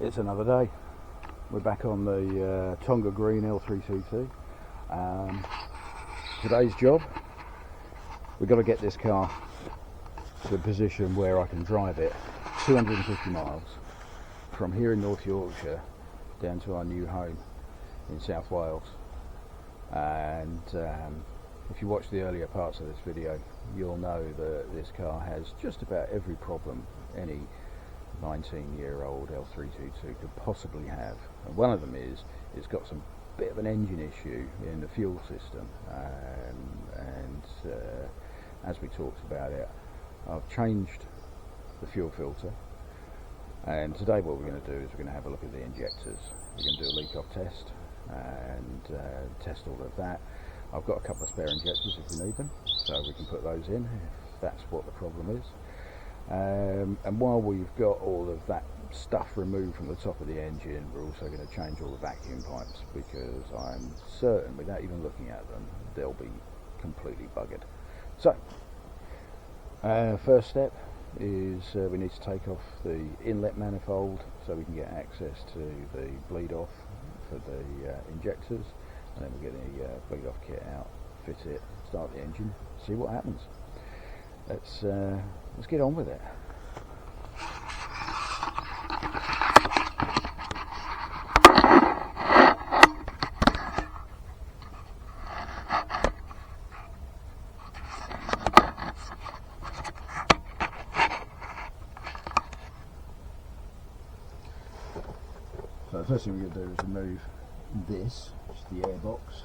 It's another day. We're back on the Tonga Green L322. Today's job, we've got to get this car to a position where I can drive it 250 miles from here in North Yorkshire down to our new home in South Wales. And if you watch the earlier parts of this video, you'll know that this car has just about every problem any 19-year-old L322 could possibly have. And one of them is it's got some bit of an engine issue in the fuel system, and as we talked about it, I've changed the fuel filter, and today what we're going to do is we're going to have a look at the injectors. We're going to do a leak off test and test all of that. I've got a couple of spare injectors if we need them, so we can put those in if that's what the problem is. And while we've got all of that stuff removed from the top of the engine, we're also going to change all the vacuum pipes, because I'm certain, without even looking at them, they'll be completely buggered. So, first step is we need to take off the inlet manifold so we can get access to the bleed off for the injectors, and then we'll get the bleed off kit out, fit it, start the engine, see what happens. Let's get on with it. So the first thing we're going to do is remove this, which is the air box.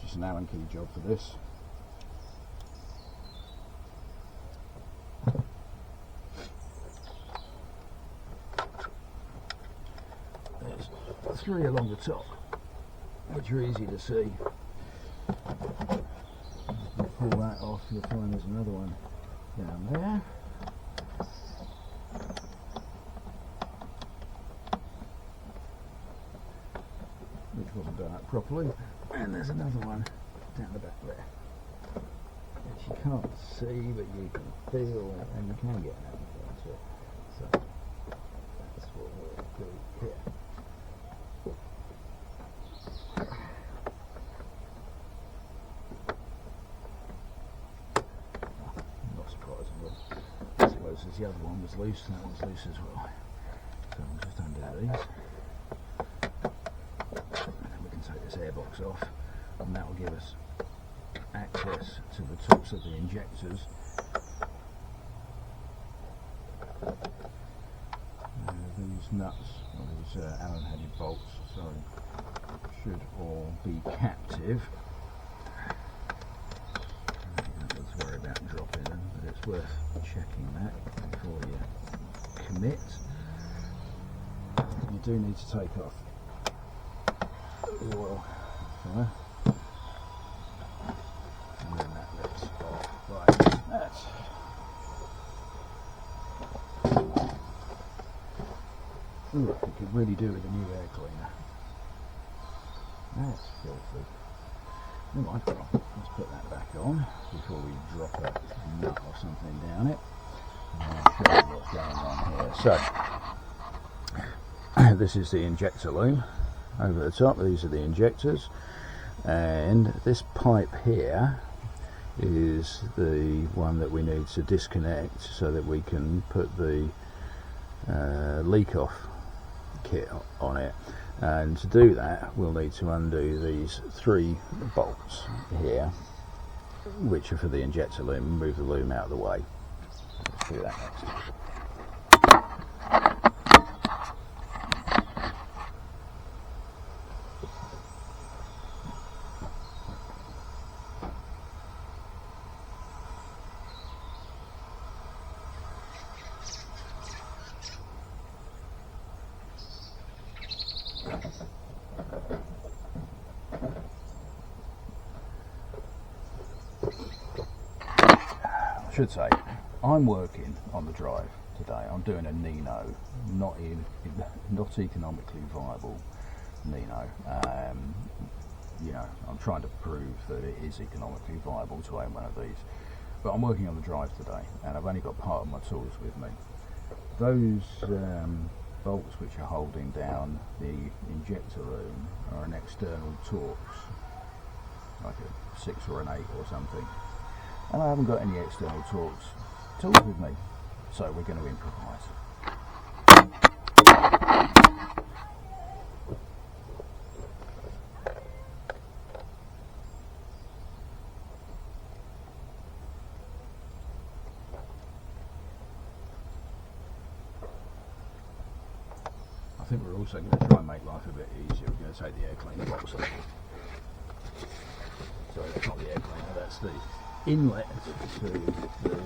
It's an Allen key job for this. There's three along the top, which are easy to see. Pull that off, you'll find there's another one down there. Which wasn't done up properly. And there's another one down the back there, which you can't see, but you can feel, and you can get an angle into it. So that's what we'll do here. Not surprisingly, I suppose as the other one was loose, and that one's loose as well. So we'll just undo these. Take this airbox off, and that will give us access to the tops of the injectors. These nuts, or these Allen headed bolts, sorry, should all be captive. Don't need to worry about dropping them, but it's worth checking that before you commit. You do need to take off the oil filler, and then that lifts off like that. Ooh, you could really do with a new air cleaner. That's filthy. Never mind, let's put that back on before we drop a nut or something down it. And I'll show you what's going on here. So, this is the injector loom. Over the top, these are the injectors, and this pipe here is the one that we need to disconnect so that we can put the leak off kit on it. And to do that, we'll need to undo these three bolts here, which are for the injector loom, and move the loom out of the way. Let's do that next. I should say, I'm working on the drive today. I'm doing a Nino, not economically viable Nino. you know, I'm trying to prove that it is economically viable to own one of these. But I'm working on the drive today, and I've only got part of my tools with me. Those bolts which are holding down the injector room are an external Torx, like a 6 or an 8 or something. And I haven't got any external Torx tools with me, so we're going to improvise. I think we're also going to try and make life a bit easier. We're going to take the air cleaner box off. Sorry, that's not the air cleaner, that's the inlet to the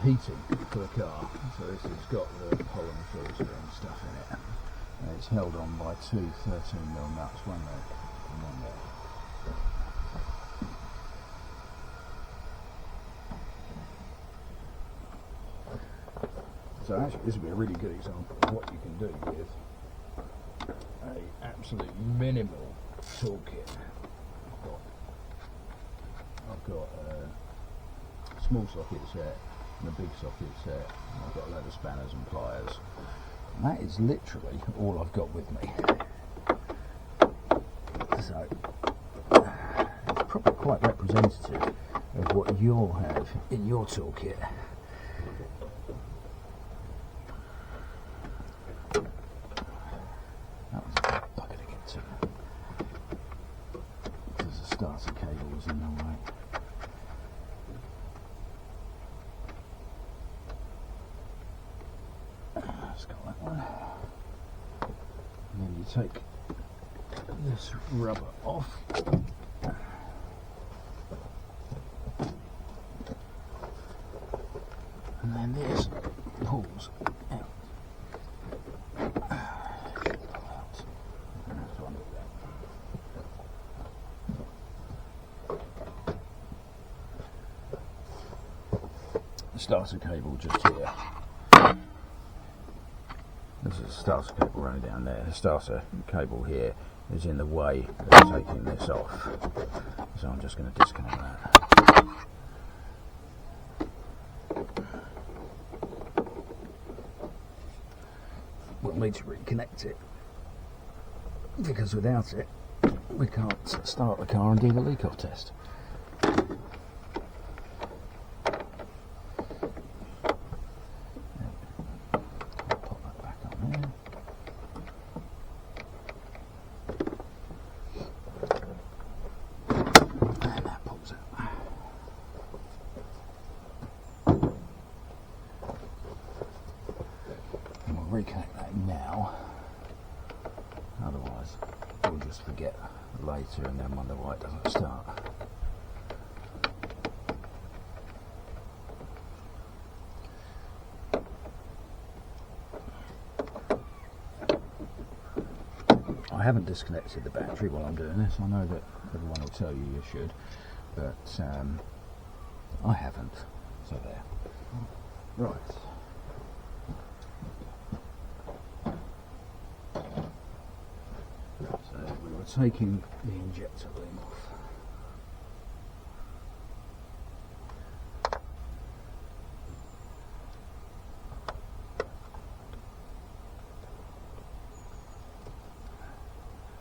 heating for the car. So this has got the pollen filter and stuff in it. And it's held on by two 13mm nuts, one there and one there. So actually this would be a really good example of what you can do with an absolute minimal toolkit. I've got a small socket set and a big socket set, and I've got a load of spanners and pliers. And that is literally all I've got with me. So it's probably quite representative of what you'll have in your toolkit. That was a bugger to get to because the starter cable was in the way. Let's got that one. And then you take this rubber off. And then this pulls out. The starter cable just here. There's a starter cable running down there. The starter cable here is in the way of taking this off. So I'm just going to disconnect that. We'll need to reconnect it, because without it we can't start the car and do the leak off test. Reconnect that now, otherwise we'll just forget later and then wonder why it doesn't start. I haven't disconnected the battery while I'm doing this. I know that everyone will tell you should, but I haven't, so there. Right. Taking the injector ring off.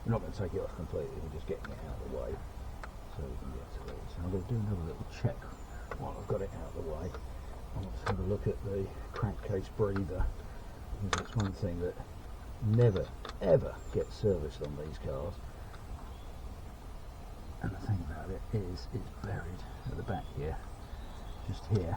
We're not going to take it off completely, we're just getting it out of the way so we can get to it. So I'm going to do another little check while I've got it out of the way. I want to have a look at the crankcase breather, because it's one thing that never ever gets serviced on these cars. And the thing about it is it's buried at the back here, just here.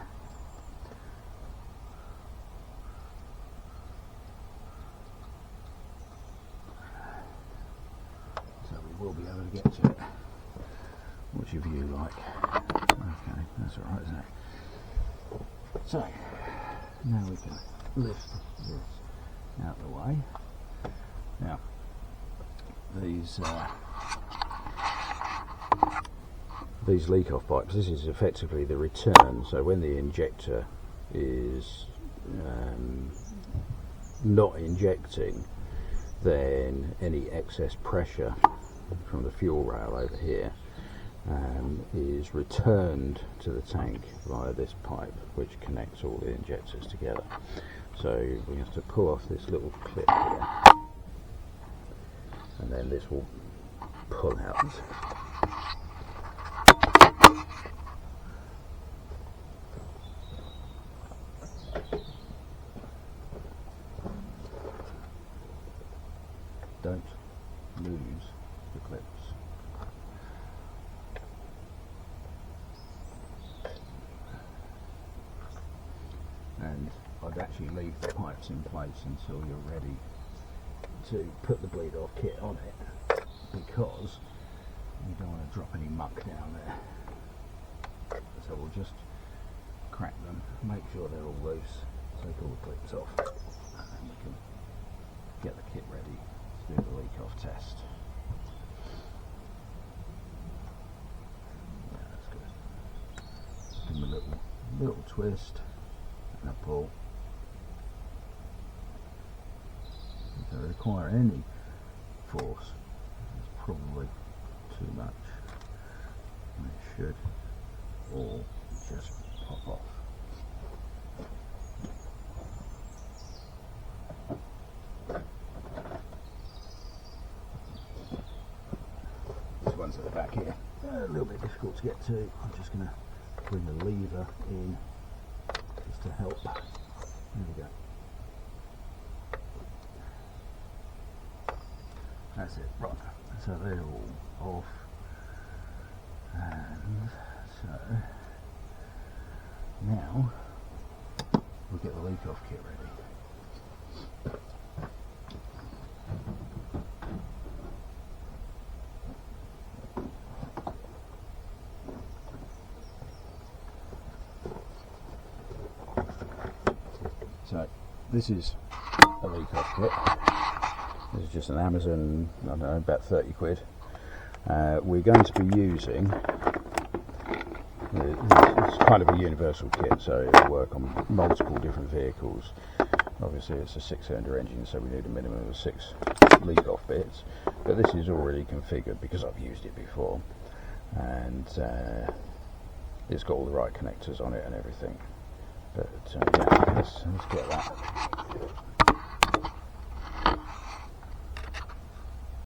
So we will be able to get to it. What's your view like? Okay, that's alright, isn't it? So, now we can lift this out of the way. Now, these leak-off pipes, this is effectively the return, so when the injector is not injecting, then any excess pressure from the fuel rail over here is returned to the tank via this pipe, which connects all the injectors together. So we have to pull off this little clip here, and then this will pull out. Don't lose the clips. And I'd actually leave the pipes in place until you're ready to put the bleed off kit on it, because you don't want to drop any muck down there. So we'll just crack them, make sure they're all loose, take all the clips off, and then we can get the kit ready to do the leak off test. Yeah, that's good. Give them a little twist and a pull. If they require any force, it's probably too much. And it should all just pop off. These ones at the back here are a little bit difficult to get to. I'm just going to bring the lever in just to help. There we go. That's it, right, so they're all off, and so now we'll get the leak off kit ready. So this is a leak off kit. This is just an Amazon, I don't know, about 30 quid. We're going to be using, it's kind of a universal kit, so it'll work on multiple different vehicles. Obviously it's a 6-cylinder engine, so we need a minimum of 6 leak-off bits, but this is already configured because I've used it before, and it's got all the right connectors on it and everything. But yeah, let's get that.